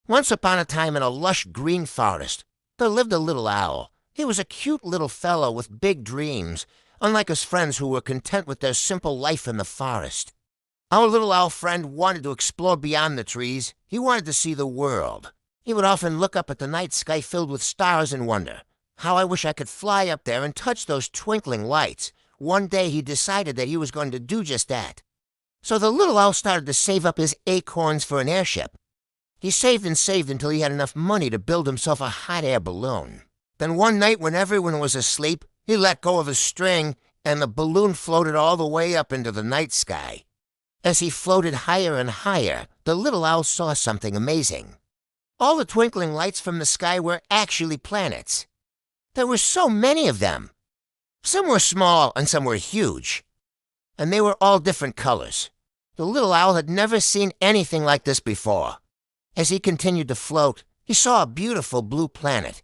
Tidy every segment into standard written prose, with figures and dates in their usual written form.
Once upon a time in a lush green forest, there lived a little owl. He was a cute little fellow with big dreams, unlike his friends who were content with their simple life in the forest. Our little owl friend wanted to explore beyond the trees. He wanted to see the world. He would often look up at the night sky filled with stars and wonder, "How I wish I could fly up there and touch those twinkling lights." One day he decided that he was going to do just that. So the little owl started to save up his acorns for an airship. He saved and saved until he had enough money to build himself a hot air balloon. Then one night when everyone was asleep, he let go of his string, and the balloon floated all the way up into the night sky. As he floated higher and higher, the little owl saw something amazing. All the twinkling lights from the sky were actually planets. There were so many of them. Some were small and some were huge, and they were all different colors. The little owl had never seen anything like this before. As he continued to float, he saw a beautiful blue planet.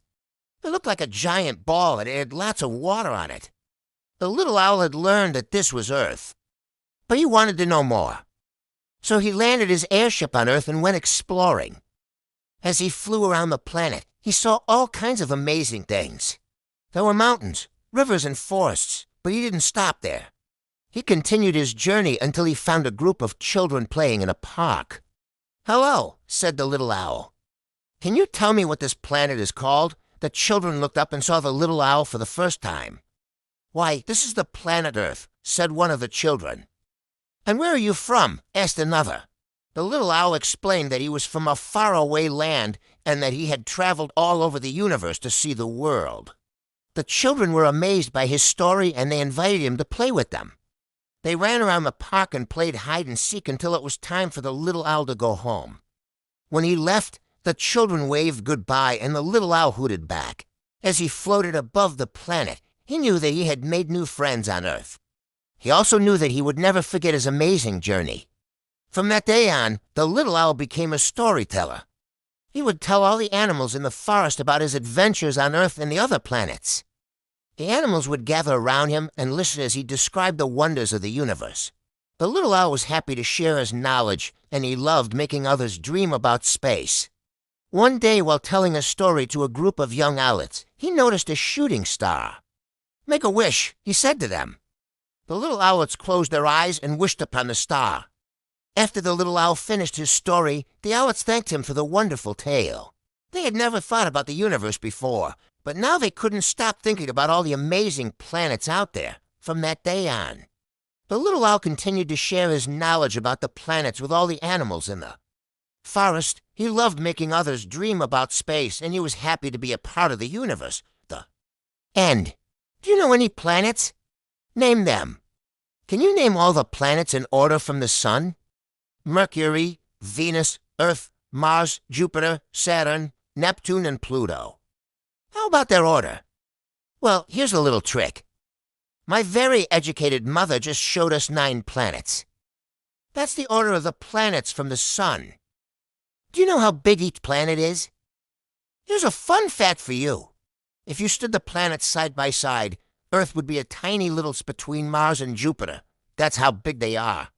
It looked like a giant ball and it had lots of water on it. The little owl had learned that this was Earth, but he wanted to know more. So he landed his airship on Earth and went exploring. As he flew around the planet, he saw all kinds of amazing things. There were mountains, rivers, and forests, but he didn't stop there. He continued his journey until he found a group of children playing in a park. "Hello," said the little owl. "Can you tell me what this planet is called?" The children looked up and saw the little owl for the first time. "Why, this is the planet Earth," said one of the children. "And where are you from?" asked another. The little owl explained that he was from a faraway land and that he had traveled all over the universe to see the world. The children were amazed by his story and they invited him to play with them. They ran around the park and played hide and seek until it was time for the little owl to go home. When he left, the children waved goodbye and the little owl hooted back. As he floated above the planet, he knew that he had made new friends on Earth. He also knew that he would never forget his amazing journey. From that day on, the little owl became a storyteller. He would tell all the animals in the forest about his adventures on Earth and the other planets. The animals would gather around him and listen as he described the wonders of the universe. The little owl was happy to share his knowledge, and he loved making others dream about space. One day, while telling a story to a group of young owlets, he noticed a shooting star. "Make a wish," he said to them. The little owlets closed their eyes and wished upon the star. After the little owl finished his story, the owlets thanked him for the wonderful tale. They had never thought about the universe before, but now they couldn't stop thinking about all the amazing planets out there. From that day on, the little owl continued to share his knowledge about the planets with all the animals in the forest. He loved making others dream about space, and he was happy to be a part of the universe. The end. Do you know any planets? Name them. Can you name all the planets in order from the sun? Mercury, Venus, Earth, Mars, Jupiter, Saturn, Neptune, and Pluto. How about their order? Well, here's a little trick. My very educated mother just showed us 9 planets. That's the order of the planets from the sun. Do you know how big each planet is? Here's a fun fact for you. If you stood the planets side by side, Earth would be a tiny little between Mars and Jupiter. That's how big they are.